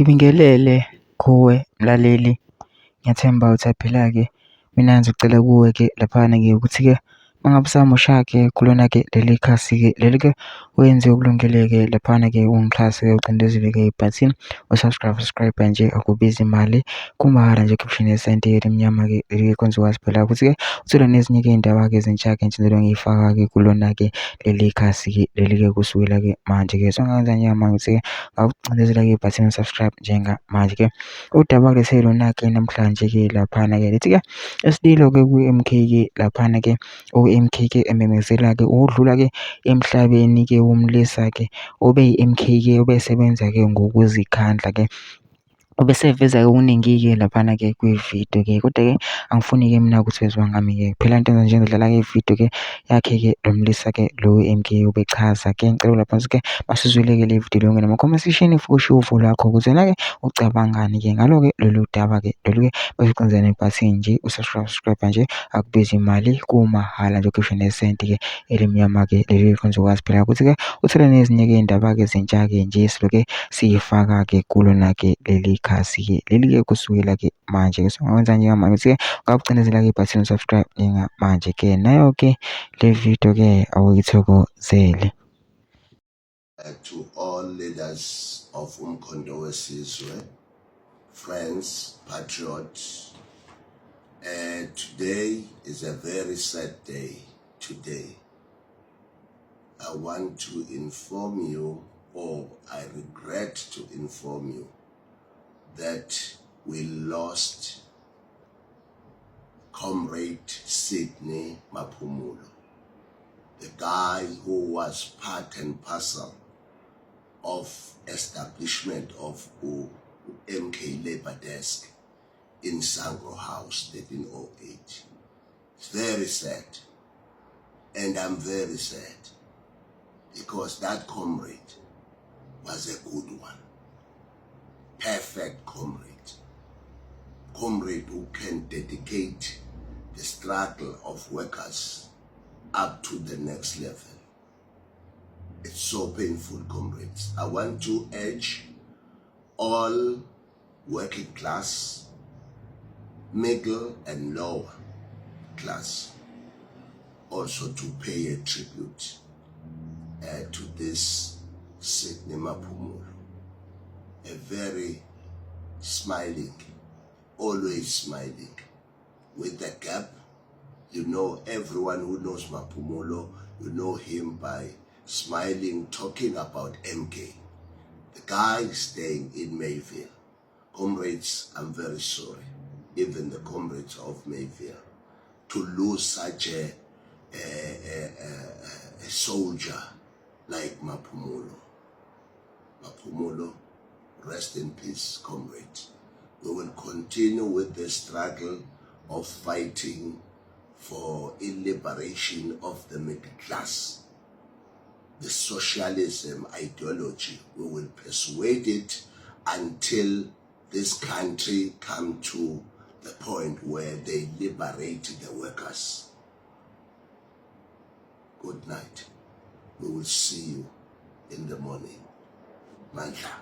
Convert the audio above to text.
Ngibingelele kuwe mlaleli, ngiyathemba uthaphila-ke. Mina ngizocela kuwe-ke laphana-ke ukuthi-ke uma ngabe usamosha-ke kulona-ke leli khasi-ke leli-ke wenze okulungile-ke laphana-ke ungixhase-ke ucindezele-ke ibhathini subscribe nje akubizi imali, kumahhala nje khipha nesenti elimnyama-ke leli kwenziwa phela ukuthi-ke uthola nezinye-ke iy'ndaba-ke ezintsha-ke engithindele ngiyifaka-ke kulona-ke leli khasi-ke leli-ke kusukela-ke manje-ke. So ngingenzani manje ukuthi-ke ngawucindezela-ke ibhathini subscribe njengamanje-ke. Udaba kulethele lona-ke namhlanje-ke laphana-ke lithi-ke Isililo-ke ku-MK-ke laphana-ke u-MK-ke ememezela-ke ukudlula-ke emhlabeni-ke womlisa-ke obeyi-MK-ke obesebenza-ke ngokuzikhandla-ke. Ubeseveza-ke okuningi-ke laphana-ke kwividiyo-ke, kodwa-ke angifuni-ke mina ukuthi kwenziwa ngami-ke. Phela into nje ngidlala-ke ividiyo-ke yakhe-ke lo mlisa-ke lo we-MK ubechaza-ke. Ngicela lapha ke masizwele-ke le vidiyo yonke nama-comment section futhi uvo lwakho ukuze na-ke ucabangani-ke ngalo-ke lolu daba-ke lolu-ke bese ibhathini nje usubscribe nje akubizi imali, kumahhala nje ukhiphe nesenti-ke elimnyama-ke leli kwenziwazi phela ukuthi-ke uthole nezinye-ke iy'ndaba-ke ezintsha-ke nje siloke siyifaka-ke kulona-ke leli khasi-ke leli-ke kusukela-ke manje-ke. So ngakwenza njengamanje ukuthi-ke ngakucindezela-ke ibhathini subscribe njengamanje-ke nayo-ke le video-ke awuyithokozele. To all leaders of Umkhonto weSizwe, friends, patriots, today is a very sad day. Today, I want to inform you, or I regret to inform you, that we lost Comrade Sydney Maphumulo, the guy who was part and parcel of establishment of MK Labour Desk in Sangro House, 1308. It's very sad, and I'm very sad because that comrade was a good one, perfect comrade who can dedicate the struggle of workers up to the next level. It's so painful, comrades. I want to urge all working class, middle and lower class also to pay a tribute to this Sydney Maphumulo. A very smiling, always smiling, with a gap. You know, everyone who knows Maphumulo, you know him by smiling, talking about MK. The guy staying in Mayville. Comrades, I'm very sorry, even the comrades of Mayville, to lose such a soldier like Maphumulo. Maphumulo, rest in peace, comrades. We will continue with the struggle of fighting for a liberation of the middle class. The socialism ideology, we will persuade it until this country come to the point where they liberate the workers. Good night. We will see you in the morning. Mandla.